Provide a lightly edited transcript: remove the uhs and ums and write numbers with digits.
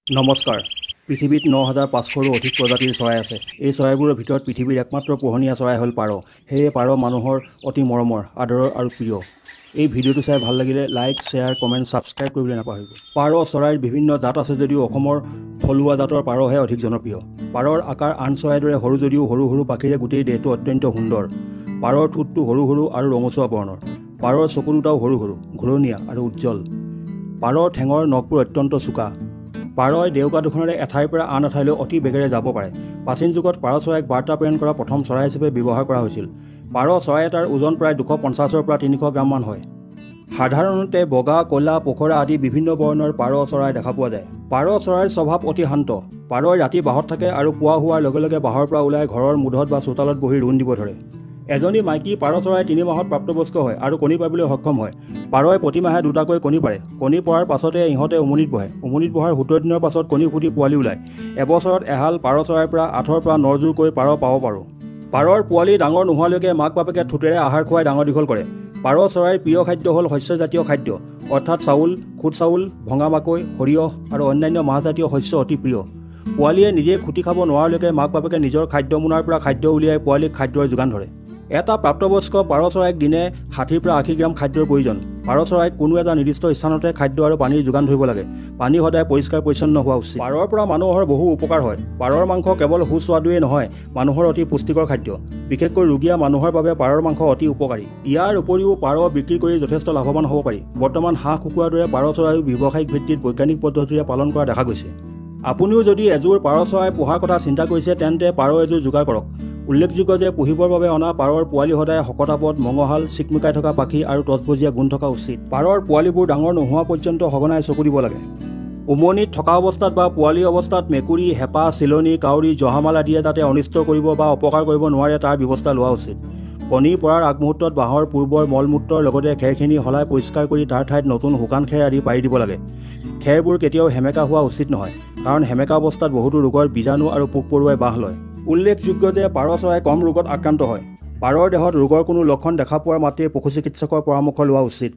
নমস্কাৰ। পৃথিৱীত ৯৫০০ৰো অধিক প্ৰজাতিৰ চৰাই আছে। এই চৰাইবোৰৰ ভিতৰত পৃথিৱীৰ একমাত্ৰ পোহনীয়া চৰাই হ'ল পাৰ। সেয়ে পাৰ মানুহৰ অতি মৰমৰ, আদৰৰ আৰু প্ৰিয়। এই ভিডিঅ'টো চাই ভাল লাগিলে লাইক, শ্বেয়াৰ, কমেণ্ট, ছাবস্ক্ৰাইব কৰিবলৈ নাপাহৰিব। পাৰ চৰাইৰ বিভিন্ন জাত আছে যদিও অসমৰ থলুৱা জাতৰ পাৰহে অধিক জনপ্ৰিয়। পাৰৰ আকাৰ আন চৰাইৰ দৰে সৰু যদিও সৰু সৰু পাখিৰে গোটেই দেহটো অত্যন্ত সুন্দৰ। পাৰৰ ঠোঁটটো সৰু সৰু আৰু ৰঙচুৱা বৰ্ণৰ। পাৰৰ চকু দুটাও সৰু সৰু, ঘূৰণীয়া আৰু উজ্জ্বল। পাৰৰ ঠেঙৰ নখবোৰ অত্যন্ত চোকা। পাৰই ডেউকা দুখনেৰে এঠাইৰ পৰা আন এঠাইলৈ অতি বেগেৰে যাব পাৰে। প্ৰাচীন যুগত পাৰ চৰাইক বাৰ্তা প্ৰেৰণ কৰা প্ৰথম চৰাই হিচাপে ব্যৱহাৰ কৰা হৈছিল। পাৰ চৰাই এটাৰ ওজন প্ৰায় 250ৰ পৰা 300 গ্ৰামমান হয়। সাধাৰণতে বগা, ক'লা, পখৰা আদি বিভিন্ন বৰ্ণৰ পাৰ চৰাই দেখা পোৱা যায়। পাৰ চৰাইৰ স্বভাৱ অতি শান্ত। পাৰই ৰাতি বাহত থাকে আৰু পুৱা হোৱাৰ লগে লগে বাহৰ পৰা ওলাই ঘৰৰ মুধত বা চোতালত বহি ৰুণ দিব ধৰে। এজনী মাইকী পাৰ চৰাই 3 মাহত প্ৰাপ্তবয়স্ক হয় আৰু কণী পাৰিবলৈ সক্ষম হয়। পাৰই প্ৰতি মাহে 2টাকৈ কণী পাৰে। কণী পৰাৰ পাছতে ইহঁতে উমনিত বহে। উমনিত বহাৰ 17 দিনৰ পাছত কণী ফুটি পোৱালি ওলায়। এবছৰত এহাল পাৰ চৰাইৰ পৰা 8ৰ পৰা 9 যোৰকৈ পাৰ পাব পাৰোঁ। পাৰৰ পোৱালি ডাঙৰ নোহোৱালৈকে মাক বাপেকে ঠোঁটেৰে আহাৰ খুৱাই ডাঙৰ দীঘল কৰে। পাৰ চৰাইৰ প্ৰিয় খাদ্য হ'ল শস্যজাতীয় খাদ্য, অৰ্থাৎ চাউল, খুদ চাউল, ভঙা মাকৈ, সৰিয়হ আৰু অন্যান্য মাহজাতীয় শস্য অতি প্ৰিয়। পোৱালীয়ে নিজে খুটি খাব নোৱাৰালৈকে মাক বাপেকে নিজৰ খাদ্য মোনাৰ পৰা খাদ্য উলিয়াই পোৱালীক খাদ্যৰ যোগান ধৰে। এটা প্ৰাপ্তবয়স্ক পাৰ চৰাইক দিনে 60ৰ পৰা 80 গ্ৰাম খাদ্যৰ প্ৰয়োজন। পাৰ চৰাইক কোনো এটা নিৰ্দিষ্ট স্থানতে খাদ্য আৰু পানীৰ যোগান ধৰিব লাগে। পানী সদায় পৰিষ্কাৰ পৰিচ্ছন্ন হোৱা উচিত। পাৰৰ পৰা মানুহৰ বহু উপকাৰ হয়। পাৰৰ মাংস কেৱল সুস্বাদুৱেই নহয়, মানুহৰ অতি পুষ্টিকৰ খাদ্য। বিশেষকৈ ৰোগীয়া মানুহৰ বাবে পাৰৰ মাংস অতি উপকাৰী। ইয়াৰ উপৰিও পাৰ বিক্ৰী কৰি যথেষ্ট লাভৱান হ'ব পাৰি। বৰ্তমান হাঁহ কুকুৰাৰ দৰে পাৰ চৰাইও ব্যৱসায়িক ভিত্তিত বৈজ্ঞানিক পদ্ধতিৰে পালন কৰা দেখা গৈছে। আপুনিও যদি এযোৰ পাৰ চৰাই পোহাৰ কথা চিন্তা কৰিছে তেন্তে পাৰ এযোৰ যোগাৰ কৰক। উল্লেখযোগ্য যে পুহিবৰ বাবে অনা পাৰৰ পোৱালি সদায় শকতাপদ, মঙহাল, চিকমিকাই থকা পাখি আৰু তজবজীয়া গুণ থকা উচিত। পাৰৰ পোৱালিবোৰ ডাঙৰ নোহোৱা পৰ্যন্ত সঘনাই চকু দিব লাগে। উমনিত থকা অৱস্থাত বা পোৱালি অৱস্থাত মেকুৰী, হেপা, চিলনী, কাউৰী, জহামাল আদিয়ে যাতে অনিষ্ট কৰিব বা অপকাৰ কৰিব নোৱাৰে তাৰ ব্যৱস্থা লোৱা উচিত। কণী পৰাৰ আগমুহূৰ্তত বাঁহৰ পূৰ্বৰ মলমূত্ৰৰ লগতে খেৰখিনি সলাই পৰিষ্কাৰ কৰি তাৰ ঠাইত নতুন শুকান খেৰ আদি পাৰি দিব লাগে। খেৰবোৰ কেতিয়াও সেমেকা হোৱা উচিত নহয়, কাৰণ সেমেকা অৱস্থাত বহুতো ৰোগৰ বীজাণু আৰু পোক পৰুৱাই বাহ লয়। উল্লেখযোগ্য যে পাৰ চৰাই কম ৰোগত আক্ৰান্ত হয়। পাৰৰ দেহত ৰোগৰ কোনো লক্ষণ দেখা পোৱাৰ মাত্ৰই পশু চিকিৎসকৰ পৰামৰ্শ লোৱা উচিত।